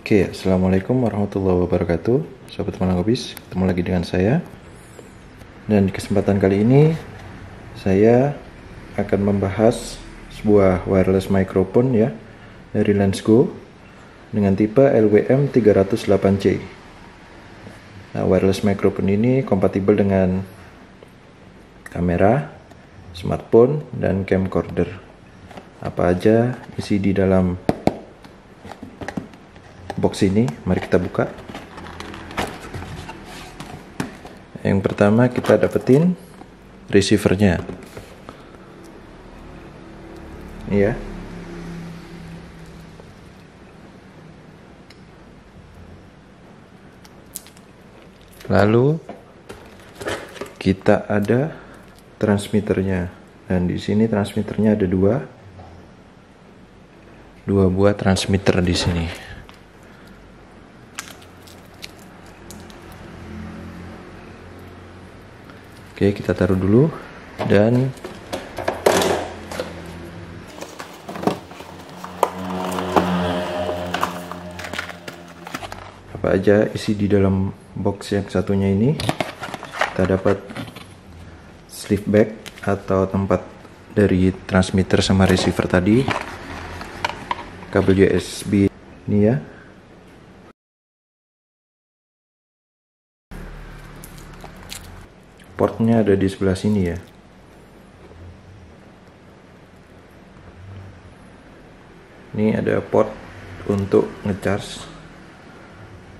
Oke, assalamualaikum warahmatullahi wabarakatuh, sobat Manangobis, ketemu lagi dengan saya. Dan di kesempatan kali ini saya akan membahas sebuah wireless microphone ya dari Lensgo dengan tipe LWM308C. Nah, wireless microphone ini kompatibel dengan kamera, smartphone, dan camcorder. Apa aja isi di dalam box ini? Mari kita buka. Yang pertama kita dapetin receivernya. Ini ya. Lalu kita ada transmitternya, dan di sini transmitternya ada dua buah transmitter di sini. Oke, kita taruh dulu. Dan apa aja isi di dalam box yang satunya ini? Kita dapat sleeve bag atau tempat dari transmitter sama receiver tadi, kabel USB ini ya, portnya ada di sebelah sini ya. Ini ada port untuk ngecharge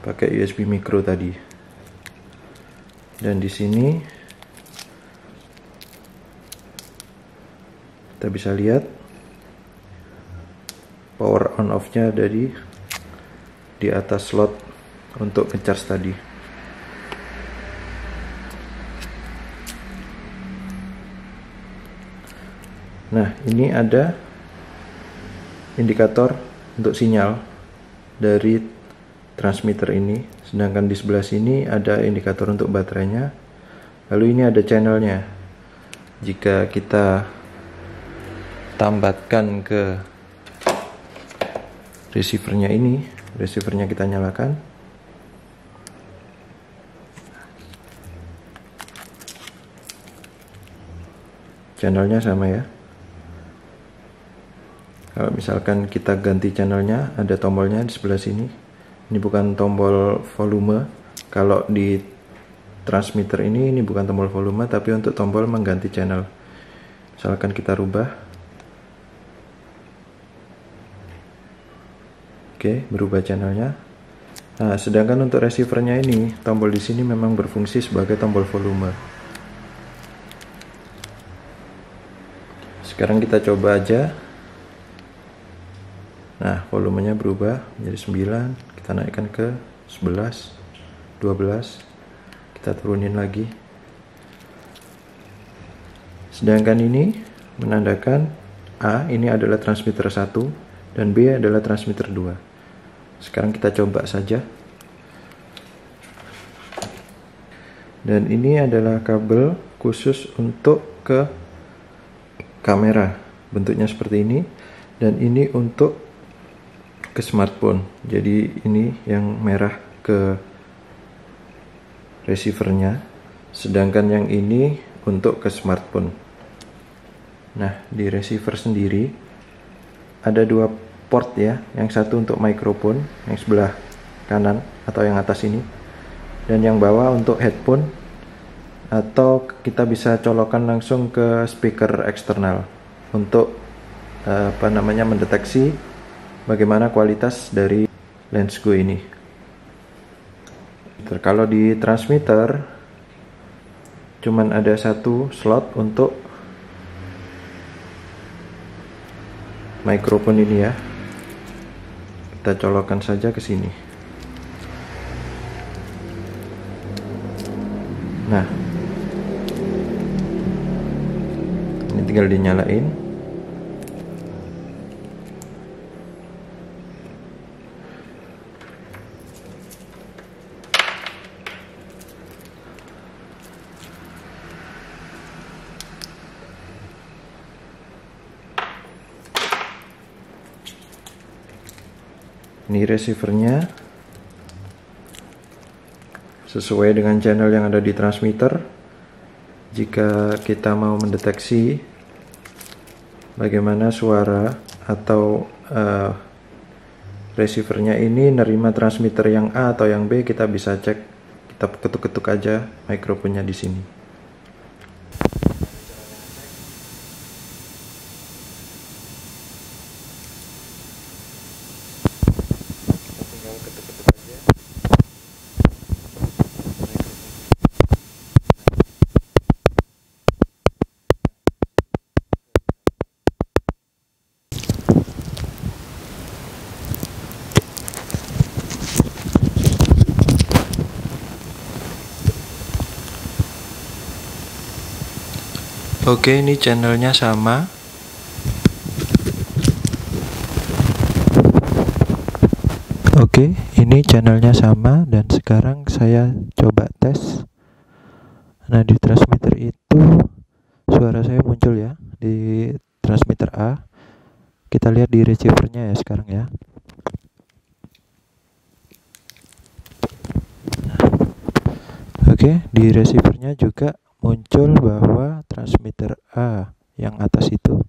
pakai USB micro tadi. Dan di sini kita bisa lihat power on off-nya ada di atas slot untuk ngecharge tadi. Nah, ini ada indikator untuk sinyal dari transmitter ini, sedangkan di sebelah sini ada indikator untuk baterainya. Lalu ini ada channelnya. Jika kita tambatkan ke receivernya ini, receivernya kita nyalakan, channelnya sama ya. Kalau misalkan kita ganti channelnya, ada tombolnya di sebelah sini. Ini bukan tombol volume. Kalau di transmitter ini bukan tombol volume, tapi untuk tombol mengganti channel. Misalkan kita rubah. Oke, berubah channelnya. Nah, sedangkan untuk receivernya ini, tombol di sini memang berfungsi sebagai tombol volume. Sekarang kita coba aja. Nah, volumenya berubah menjadi 9. Kita naikkan ke 11, 12. Kita turunin lagi. Sedangkan ini menandakan A ini adalah transmitter 1 dan B adalah transmitter 2. Sekarang kita coba saja. Dan ini adalah kabel khusus untuk ke kamera. Bentuknya seperti ini. Dan ini untuk ke smartphone. Jadi ini yang merah ke receivernya, sedangkan yang ini untuk ke smartphone. Nah, di receiver sendiri ada dua port ya, yang satu untuk microphone yang sebelah kanan atau yang atas ini, dan yang bawah untuk headphone, atau kita bisa colokan langsung ke speaker eksternal untuk mendeteksi bagaimana kualitas dari Lensgo ini. Kalau di transmitter cuman ada satu slot untuk microphone ini ya. Kita colokkan saja ke sini. Nah, ini tinggal dinyalain. Ini receivernya sesuai dengan channel yang ada di transmitter. Jika kita mau mendeteksi bagaimana suara atau receivernya ini nerima transmitter yang A atau yang B, kita bisa cek. Kita ketuk-ketuk aja mikrofonnya di sini. Tinggal ketuk-ketuk aja. Oke, ini channelnya sama. Oke, ini channelnya sama dan sekarang saya coba tes. Nah, di transmitter itu suara saya muncul ya di transmitter A. Kita lihat di receivernya ya sekarang ya. Oke, di receivernya juga muncul bahwa transmitter A yang atas itu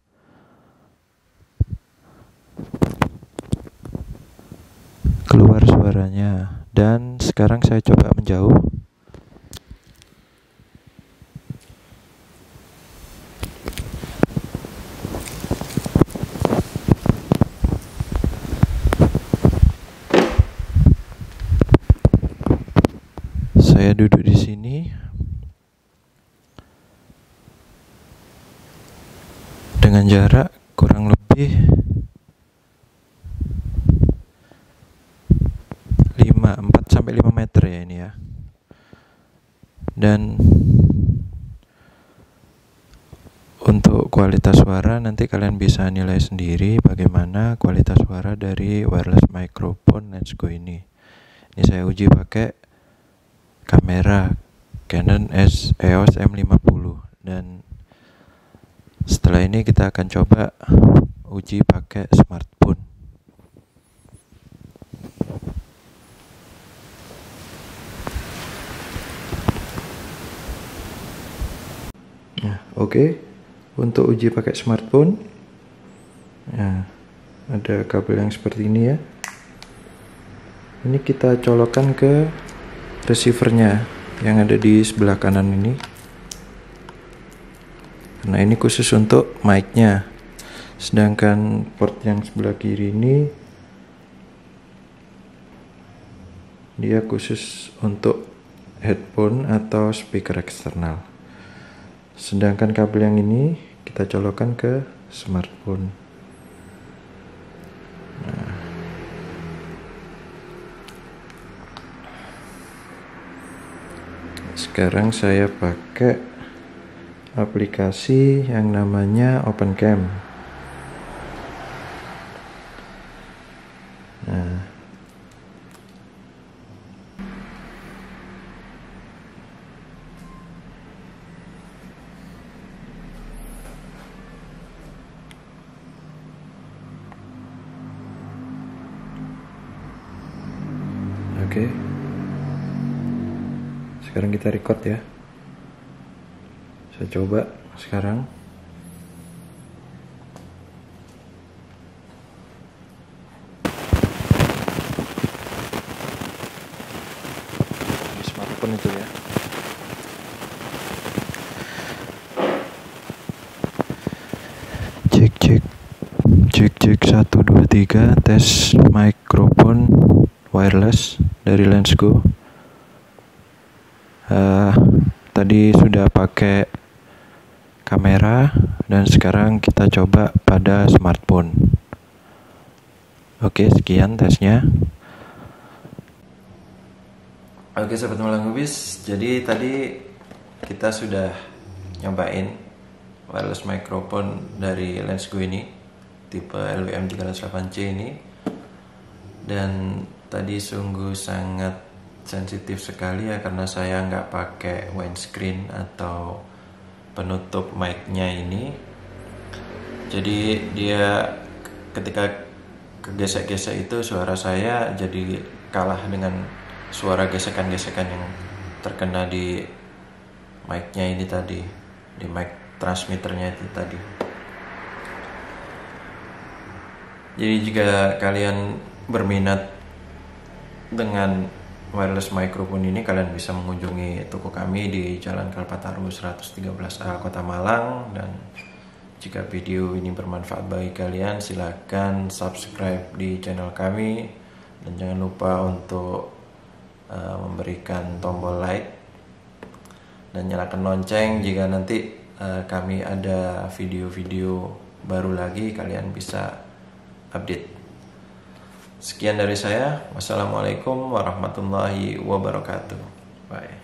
keluar suaranya. Dan sekarang saya coba menjauh. Saya duduk di sini. Dengan jarak kurang lebih 4-5 meter ya ini ya. Dan untuk kualitas suara nanti kalian bisa nilai sendiri bagaimana kualitas suara dari wireless microphone Lensgo ini. Ini saya uji pakai kamera Canon EOS M50 dan setelah ini kita akan coba uji pakai smartphone. Nah, oke. Untuk uji pakai smartphone, nah, ada kabel yang seperti ini ya. Ini kita colokkan ke receivernya yang ada di sebelah kanan ini. Nah, ini khusus untuk mic-nya. Sedangkan port yang sebelah kiri ini dia khusus untuk headphone atau speaker eksternal. Sedangkan kabel yang ini kita colokkan ke smartphone. Nah. Sekarang saya pakai aplikasi yang namanya OpenCam. Nah, oke. Sekarang kita record ya. Saya coba sekarang. Di smartphone itu ya. Cek 1 2 3 tes mikrofon wireless dari Lensgo. Tadi sudah pakai kamera dan sekarang kita coba pada smartphone. Oke, sekian tesnya. Oke sahabat Malang Hubis, jadi tadi kita sudah nyobain wireless microphone dari Lensgo ini, tipe LWM308C ini. Dan tadi sungguh sangat sensitif sekali ya, karena saya nggak pakai windscreen atau penutup mic-nya ini. Jadi dia ketika kegesek-gesek itu suara saya jadi kalah dengan suara gesekan-gesekan yang terkena di mic-nya ini tadi, di mic transmitternya itu tadi. Jadi jika kalian berminat dengan wireless microphone ini, kalian bisa mengunjungi toko kami di Jalan Kalpataru 113A Kota Malang. Dan jika video ini bermanfaat bagi kalian, silakan subscribe di channel kami dan jangan lupa untuk memberikan tombol like dan nyalakan lonceng. Jika nanti kami ada video-video baru lagi, kalian bisa update. Sekian dari saya. Wassalamualaikum warahmatullahi wabarakatuh. Bye.